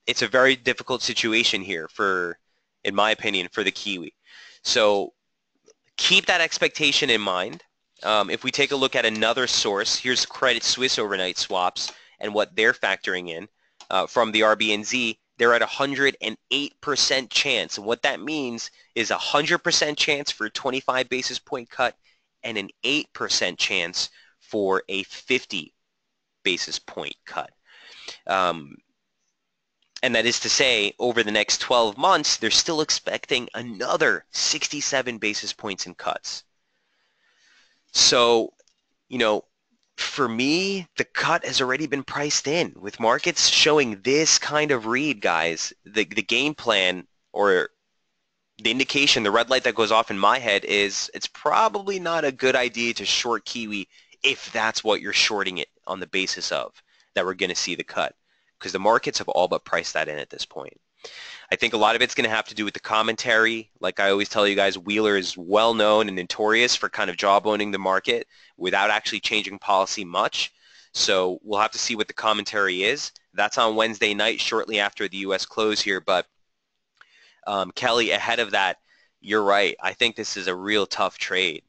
S1: It's a very difficult situation here for, in my opinion, for the Kiwi. So keep that expectation in mind. If we take a look at another source, here's Credit Suisse overnight swaps and what they're factoring in from the RBNZ. They're at 108% chance. And what that means is 100% chance for a 25 basis point cut and an 8% chance for a 50 basis point cut. And that is to say, over the next 12 months, they're still expecting another 67 basis points in cuts. So, you know, for me, the cut has already been priced in. With markets showing this kind of read, guys, the game plan or the indication, the red light that goes off in my head is it's probably not a good idea to short Kiwi if that's what you're shorting it on the basis of, that we're going to see the cut. Because the markets have all but priced that in at this point. I think a lot of it's going to have to do with the commentary. Like I always tell you guys, Wheeler is well known and notorious for kind of jawboning the market without actually changing policy much. So we'll have to see what the commentary is. That's on Wednesday night, shortly after the U.S. close here. But Kelly, ahead of that, you're right. I think this is a real tough trade.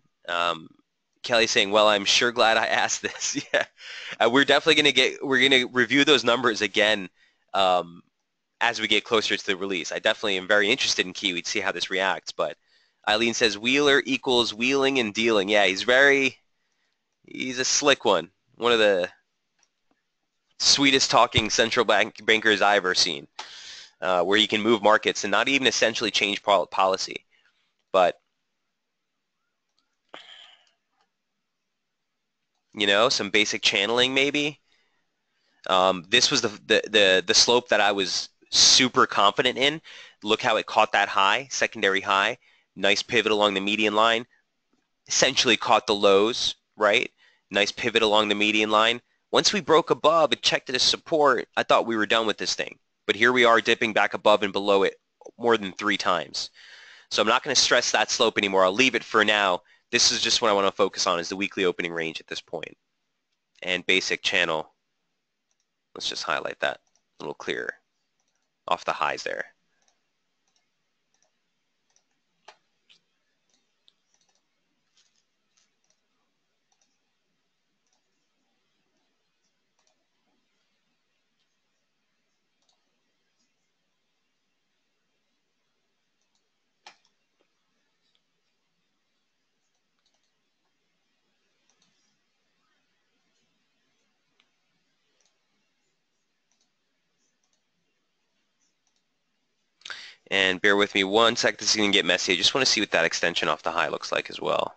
S1: Kelly saying, well, I'm sure glad I asked this. Yeah, we're definitely we're going to review those numbers again as we get closer to the release. I definitely am very interested in Kiwi to see how this reacts. But Eileen says Wheeler equals wheeling and dealing. Yeah, he's a slick one. One of the sweetest talking central bankers I've ever seen, where he can move markets and not even essentially change policy. But you know, some basic channeling maybe. This was the slope that I was super confident in. Look how it caught that high, secondary high. Nice pivot along the median line. Essentially caught the lows, right? Nice pivot along the median line. Once we broke above, it checked it as support. I thought we were done with this thing. But here we are dipping back above and below it more than 3 times. So I'm not going to stress that slope anymore. I'll leave it for now. This is just what I want to focus on, is the weekly opening range at this point. And basic channel. Let's just highlight that a little clearer off the highs there. And bear with me one sec. This is going to get messy. I just want to see what that extension off the high looks like as well.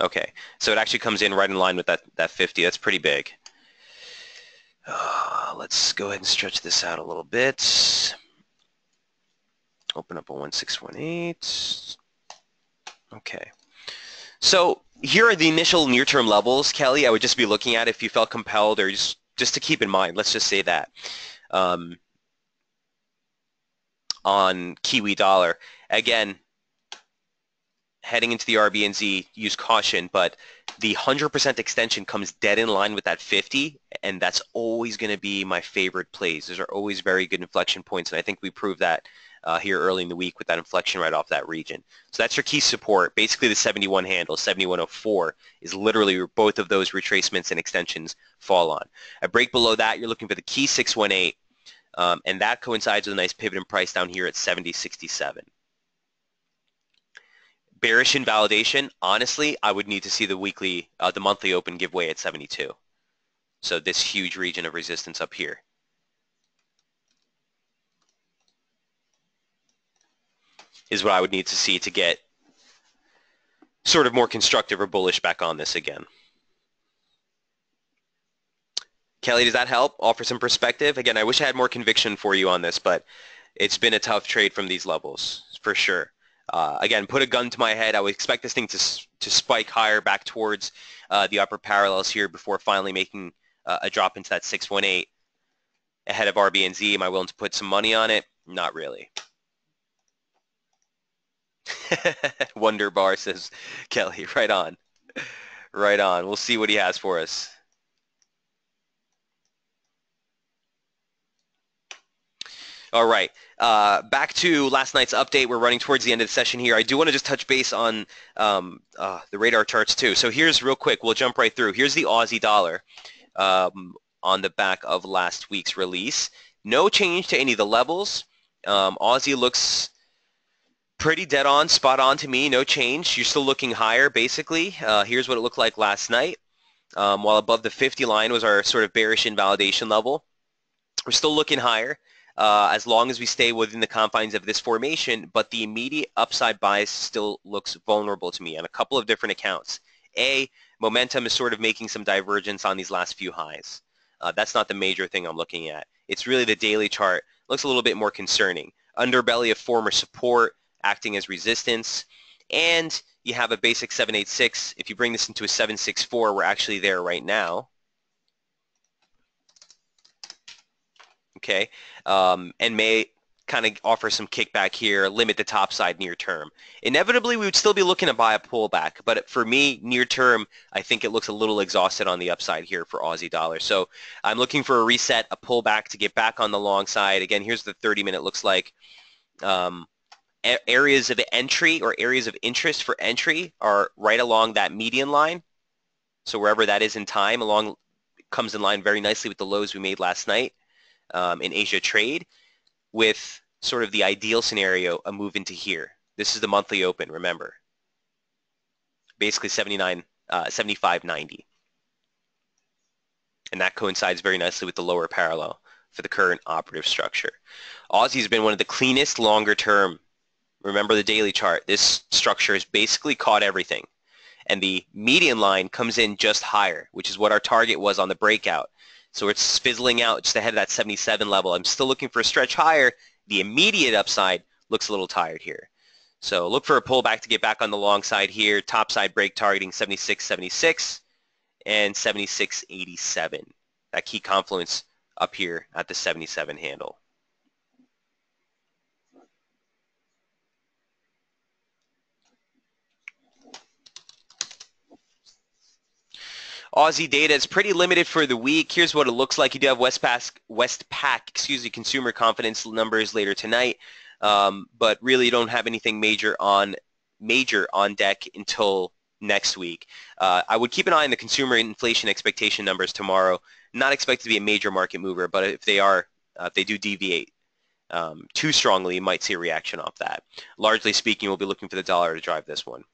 S1: Okay, so it actually comes in right in line with that 50. That's pretty big. Let's go ahead and stretch this out a little bit. Open up a 1618. Okay. So here are the initial near-term levels, Kelly. I would just be looking at if you felt compelled, or just to keep in mind. Let's just say that. On Kiwi dollar. Again, heading into the RBNZ, use caution, but the 100% extension comes dead in line with that 50, and that's always going to be my favorite plays. Those are always very good inflection points, and I think we proved that here early in the week with that inflection right off that region. So that's your key support. Basically, the 71 handle, 7104, is literally where both of those retracements and extensions fall on. A break below that, you're looking for the key 618, and that coincides with a nice pivot in price down here at 70.67. Bearish invalidation, honestly, I would need to see the monthly open give way at 72. So this huge region of resistance up here. Is what I would need to see to get sort of more constructive or bullish back on this again. Kelly, does that help? Offer some perspective? Again, I wish I had more conviction for you on this, but it's been a tough trade from these levels, for sure. Again, put a gun to my head. I would expect this thing to spike higher back towards the upper parallels here before finally making a drop into that 618 ahead of RBNZ. Am I willing to put some money on it? Not really. Wonder Bar, says Kelly. Right on. Right on. We'll see what he has for us. All right. Back to last night's update. We're running towards the end of the session here. I do want to just touch base on the radar charts too. So here's real quick. We'll jump right through. Here's the Aussie dollar on the back of last week's release. No change to any of the levels. Aussie looks pretty dead on, spot on to me. No change. You're still looking higher, basically. Here's what it looked like last night. While above the 50 line was our sort of bearish invalidation level. We're still looking higher. As long as we stay within the confines of this formation, but the immediate upside bias still looks vulnerable to me on a couple of different accounts. A, momentum is sort of making some divergence on these last few highs. That's not the major thing I'm looking at. It's really the daily chart. Looks a little bit more concerning. Underbelly of former support acting as resistance, and you have a basic 786. If you bring this into a 764, we're actually there right now. Okay, and may kind of offer some kickback here, limit the top side near term. Inevitably, we would still be looking to buy a pullback, but for me, near term, I think it looks a little exhausted on the upside here for Aussie dollar. So I'm looking for a reset, a pullback to get back on the long side. Again, here's the 30-minute looks like. Areas of entry or areas of interest for entry are right along that median line. So wherever that is in time, comes in line very nicely with the lows we made last night. In Asia trade, with sort of the ideal scenario, a move into here. This is the monthly open, remember. Basically 75.90. And that coincides very nicely with the lower parallel for the current operative structure. Aussie's been one of the cleanest longer term. Remember the daily chart. This structure has basically caught everything. And the median line comes in just higher, which is what our target was on the breakout. So it's fizzling out just ahead of that 77 level. I'm still looking for a stretch higher. The immediate upside looks a little tired here. So look for a pullback to get back on the long side here. Top side break targeting 76.76 and 76.87. That key confluence up here at the 77 handle. Aussie data is pretty limited for the week. Here's what it looks like. You do have Westpac, consumer confidence numbers later tonight, but really you don't have anything major on deck until next week. I would keep an eye on the consumer inflation expectation numbers tomorrow. Not expected to be a major market mover, but if they are, if they do deviate too strongly, you might see a reaction off that. Largely speaking, we'll be looking for the dollar to drive this one.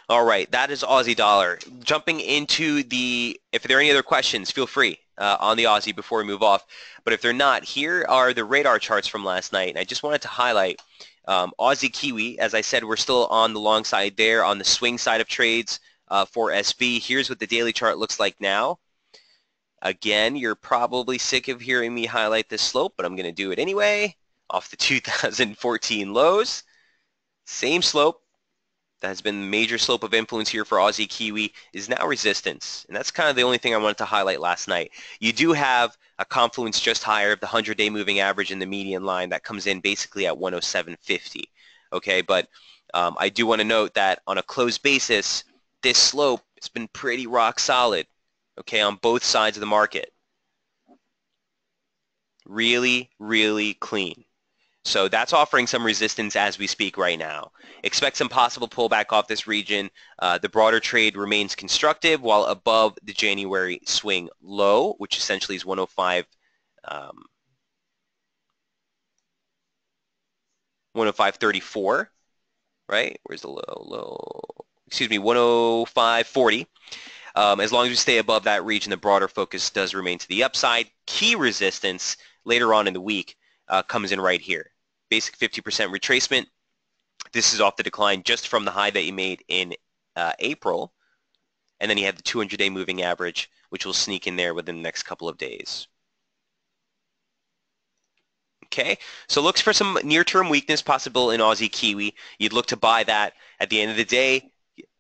S1: All right, that is Aussie dollar. Jumping into if there are any other questions, feel free on the Aussie before we move off. But if they're not, here are the radar charts from last night. And I just wanted to highlight Aussie Kiwi. As I said, we're still on the long side there on the swing side of trades for SB. Here's what the daily chart looks like now. Again, you're probably sick of hearing me highlight this slope, but I'm going to do it anyway. Off the 2014 lows. Same slope. That has been the major slope of influence here for Aussie Kiwi is now resistance. And that's kind of the only thing I wanted to highlight last night. You do have a confluence just higher of the 100-day moving average in the median line that comes in basically at 107.50. Okay, but I do want to note that on a closed basis, this slope has been pretty rock solid, okay, on both sides of the market. Really, really clean. So that's offering some resistance as we speak right now. Expect some possible pullback off this region. The broader trade remains constructive while above the January swing low, which essentially is 105, 105.34, right? Where's the low? Excuse me, 105.40. As long as we stay above that region, the broader focus does remain to the upside. Key resistance later on in the week comes in right here. Basic 50% retracement. This is off the decline just from the high that you made in April. and then you have the 200-day moving average, which will sneak in there within the next couple of days. Okay, so looks for some near-term weakness possible in Aussie Kiwi. You'd look to buy that. At the end of the day,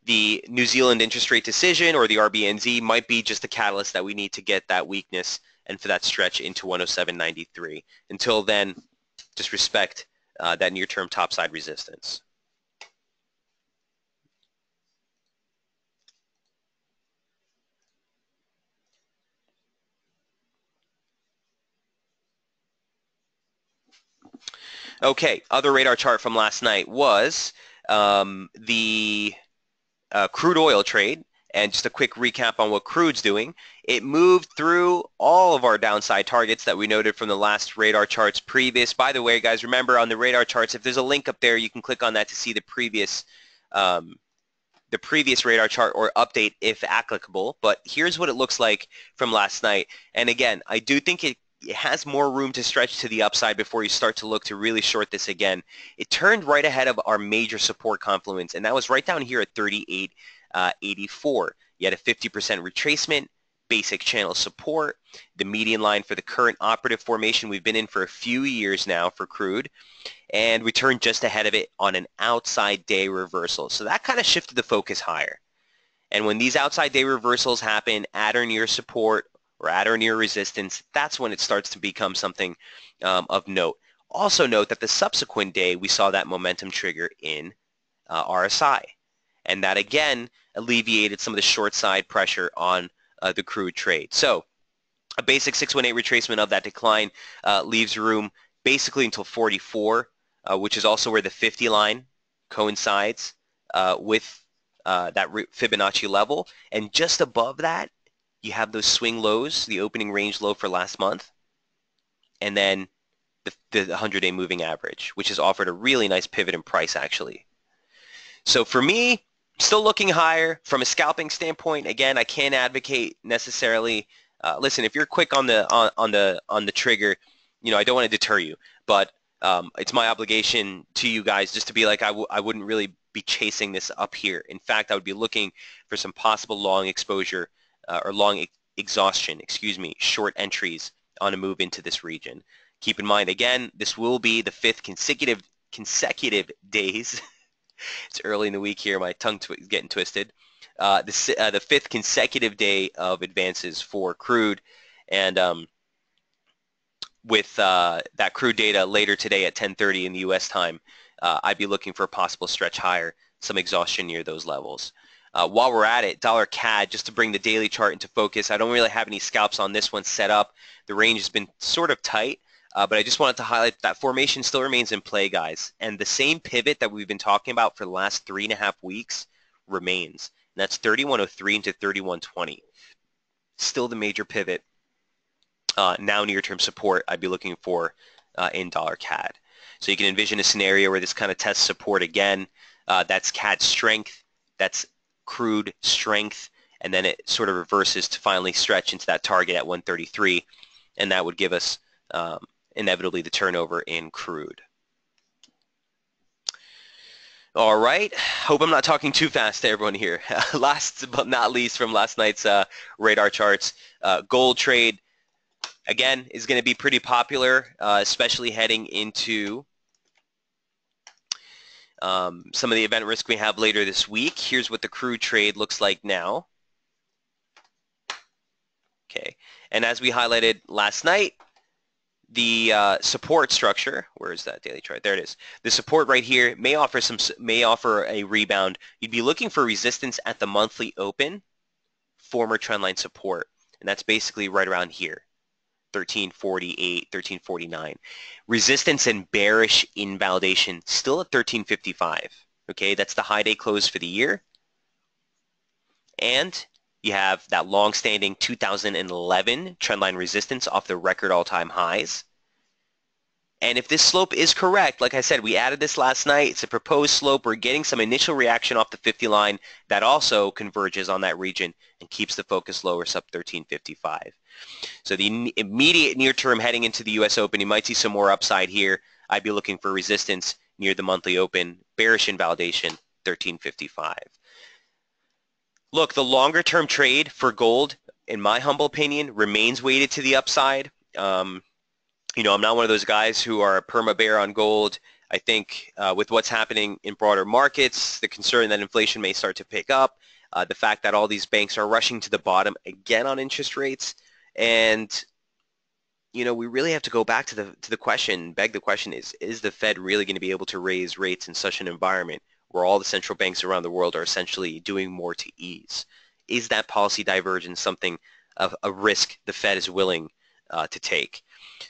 S1: the New Zealand interest rate decision or the RBNZ might be just the catalyst that we need to get that weakness and for that stretch into 107.93. Until then, just respect that near-term topside resistance. Okay, other radar chart from last night was the crude oil trade. And just a quick recap on what crude's doing. It moved through all of our downside targets that we noted from the last radar charts previous. By the way, guys, remember on the radar charts, if there's a link up there, you can click on that to see the previous radar chart or update if applicable. But here's what it looks like from last night. And again, I do think it has more room to stretch to the upside before you start to look to really short this again. It turned right ahead of our major support confluence, and that was right down here at 38.84. You had a 50% retracement, basic channel support, the median line for the current operative formation we've been in for a few years now for crude, and we turned just ahead of it on an outside day reversal. So that kind of shifted the focus higher. And when these outside day reversals happen at or near support or at or near resistance, that's when it starts to become something of note. Also note that the subsequent day we saw that momentum trigger in RSI. And that again alleviated some of the short side pressure on the crude trade. So a basic 618 retracement of that decline leaves room basically until 44, which is also where the 50 line coincides with that Fibonacci level. And just above that, you have those swing lows, the opening range low for last month, and then the 100-day moving average, which has offered a really nice pivot in price actually. So for me, still looking higher from a scalping standpoint. Again, I can't advocate necessarily. Listen, if you're quick on the trigger, I don't want to deter you, but it's my obligation to you guys just to be like, I wouldn't really be chasing this up here. In fact, I would be looking for some possible long exposure or long exhaustion, short entries on a move into this region. Keep in mind, again, this will be the 5th consecutive days. It's early in the week here. My tongue is getting twisted. The 5th consecutive day of advances for crude. And with that crude data later today at 10:30 in the U.S. time, I'd be looking for a possible stretch higher, some exhaustion near those levels. While we're at it, dollar CAD, just to bring the daily chart into focus, I don't really have any scalps on this one set up. The range has been sort of tight. But I just wanted to highlight that formation still remains in play, guys. And the same pivot that we've been talking about for the last 3.5 weeks remains. And that's 3103 into 3120. Still the major pivot. Now near-term support I'd be looking for in dollar CAD. So you can envision a scenario where this kind of tests support again. That's CAD strength. That's crude strength. And then it sort of reverses to finally stretch into that target at 133. And that would give us inevitably the turnover in crude. All right. Hope I'm not talking too fast to everyone here. Last but not least from last night's radar charts, gold trade, again, is going to be pretty popular, especially heading into some of the event risk we have later this week. Here's what the crude trade looks like now. Okay. And as we highlighted last night, the support structure, where is that daily chart? There it is. The support right here may offer a rebound. You'd be looking for resistance at the monthly open, former trendline support, and that's basically right around here, 1348, 1349. Resistance and bearish invalidation still at 1355. Okay, that's the high day close for the year, and you have that long-standing 2011 trendline resistance off the record all-time highs. And if this slope is correct, like I said, we added this last night. It's a proposed slope. We're getting some initial reaction off the 50 line that also converges on that region and keeps the focus lower, sub 1355. So the immediate near term heading into the U.S. Open, you might see some more upside here. I'd be looking for resistance near the monthly open, bearish invalidation, 1355. Look, the longer term trade for gold, in my humble opinion, remains weighted to the upside. I'm not one of those guys who are a perma bear on gold. I think with what's happening in broader markets, the concern that inflation may start to pick up, the fact that all these banks are rushing to the bottom again on interest rates, and we really have to go back to the question, beg the question is the Fed really going to be able to raise rates in such an environment where all the central banks around the world are essentially doing more to ease? Is that policy divergence something of a risk the Fed is willing to take?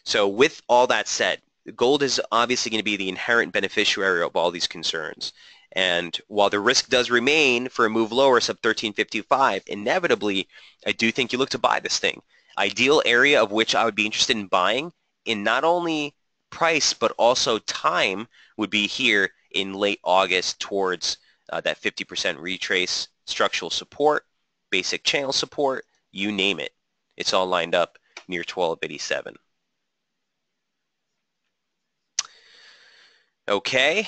S1: So with all that said, gold is obviously going to be the inherent beneficiary of all these concerns. And while the risk does remain for a move lower, sub 1355, inevitably, I do think you look to buy this thing. Ideal area of which I would be interested in buying in not only price but also time would be here in late August towards that 50% retrace, structural support, basic channel support, you name it. It's all lined up near 1287. Okay,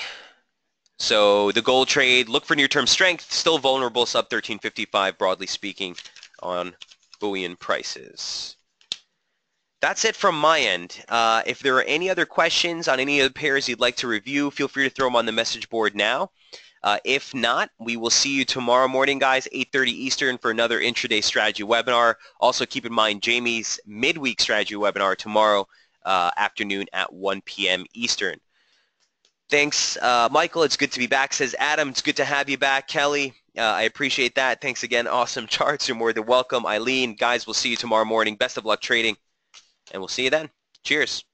S1: so the gold trade, look for near-term strength, still vulnerable sub 1355 broadly speaking on bullion prices. That's it from my end. If there are any other questions on any of the pairs you'd like to review, feel free to throw them on the message board now. If not, we will see you tomorrow morning, guys, 8:30 Eastern for another intraday strategy webinar. Also, keep in mind Jamie's midweek strategy webinar tomorrow afternoon at 1 p.m. Eastern. Thanks, Michael. It's good to be back, says Adam. It's good to have you back, Kelly. I appreciate that. Thanks again. Awesome charts. You're more than welcome. Eileen, guys, we'll see you tomorrow morning. Best of luck trading, and we'll see you then. Cheers.